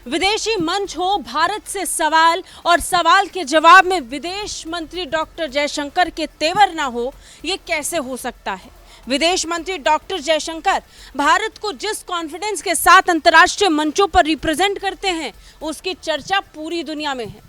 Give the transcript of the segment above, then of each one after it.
विदेशी मंच हो, भारत से सवाल और सवाल के जवाब में विदेश मंत्री डॉक्टर जयशंकर के तेवर ना हो, ये कैसे हो सकता है। विदेश मंत्री डॉक्टर जयशंकर भारत को जिस कॉन्फिडेंस के साथ अंतर्राष्ट्रीय मंचों पर रिप्रेजेंट करते हैं, उसकी चर्चा पूरी दुनिया में है।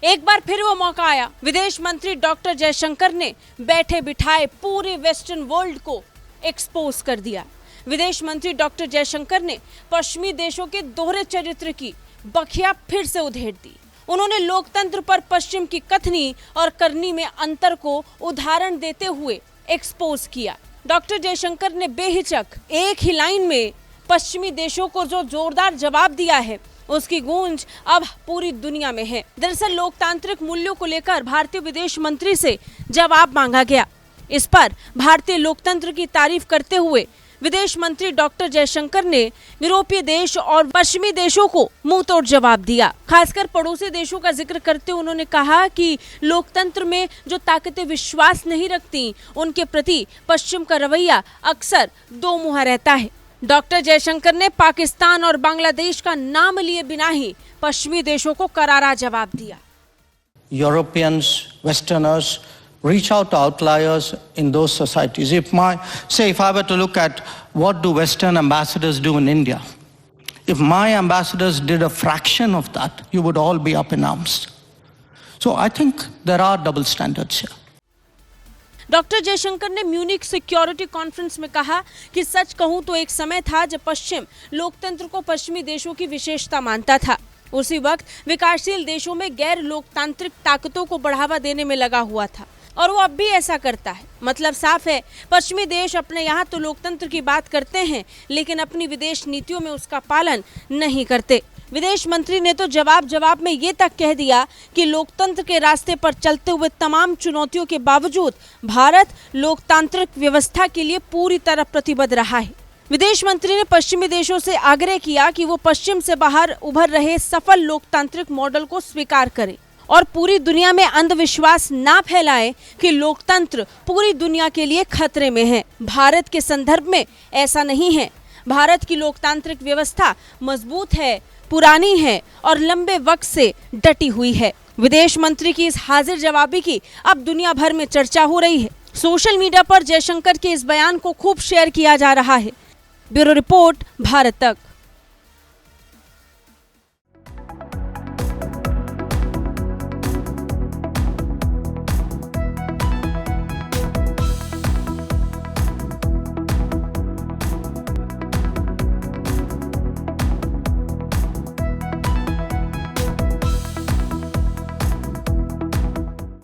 एक बार फिर वो मौका आया, विदेश मंत्री डॉक्टर जयशंकर ने बैठे बिठाए पूरे वेस्टर्न वर्ल्ड को एक्सपोज कर दिया। विदेश मंत्री डॉक्टर जयशंकर ने पश्चिमी देशों के दोहरे चरित्र की बखिया फिर से उधेड़ दी। उन्होंने लोकतंत्र पर पश्चिम की कथनी और करनी में अंतर को उदाहरण देते हुए एक्सपोज किया। डॉक्टर जयशंकर ने बेहिचक एक ही लाइन में पश्चिमी देशों को जो जोरदार जवाब दिया है, उसकी गूंज अब पूरी दुनिया में है। दरअसल लोकतांत्रिक मूल्यों को लेकर भारतीय विदेश मंत्री से जवाब मांगा गया। इस पर भारतीय लोकतंत्र की तारीफ करते हुए विदेश मंत्री डॉक्टर जयशंकर ने यूरोपीय देश और पश्चिमी देशों को मुंहतोड़ जवाब दिया। खासकर पड़ोसी देशों का जिक्र करते हुए उन्होंने कहा कि लोकतंत्र में जो ताकतें विश्वास नहीं रखती, उनके प्रति पश्चिम का रवैया अक्सर दो मुहा रहता है। डॉक्टर जयशंकर ने पाकिस्तान और बांग्लादेश का नाम लिए बिना ही पश्चिमी देशों को करारा जवाब दिया। Europeans, westerners reach out to outliers in those societies. If I were to look at what do Western ambassadors do in India, if my ambassadors did a fraction of that, you would all be up in arms. So I think there are double standards here. Doctor Jaishankar ने Munich security conference में कहा कि सच कहूं तो एक समय था जब पश्चिम लोकतंत्र को पश्चिमी देशों की विशेषता मानता था। उसी वक्त विकासशील देशों में गैर लोकतांत्रिक ताकतों को बढ़ावा देने में लगा हुआ था और वो अब भी ऐसा करता है। मतलब साफ है, पश्चिमी देश अपने यहाँ तो लोकतंत्र की बात करते हैं, लेकिन अपनी विदेश नीतियों में उसका पालन नहीं करते। विदेश मंत्री ने तो जवाब में ये तक कह दिया कि लोकतंत्र के रास्ते पर चलते हुए तमाम चुनौतियों के बावजूद भारत लोकतांत्रिक व्यवस्था के लिए पूरी तरह प्रतिबद्ध रहा है। विदेश मंत्री ने पश्चिमी देशों से आग्रह किया कि वो पश्चिम से बाहर उभर रहे सफल लोकतांत्रिक मॉडल को स्वीकार करें और पूरी दुनिया में अंधविश्वास ना फैलाएं कि लोकतंत्र पूरी दुनिया के लिए खतरे में है। भारत के संदर्भ में ऐसा नहीं है। भारत की लोकतांत्रिक व्यवस्था मजबूत है, पुरानी है और लंबे वक्त से डटी हुई है। विदेश मंत्री की इस हाजिर जवाबी की अब दुनिया भर में चर्चा हो रही है। सोशल मीडिया पर जयशंकर के इस बयान को खूब शेयर किया जा रहा है। ब्यूरो रिपोर्ट, भारत तक।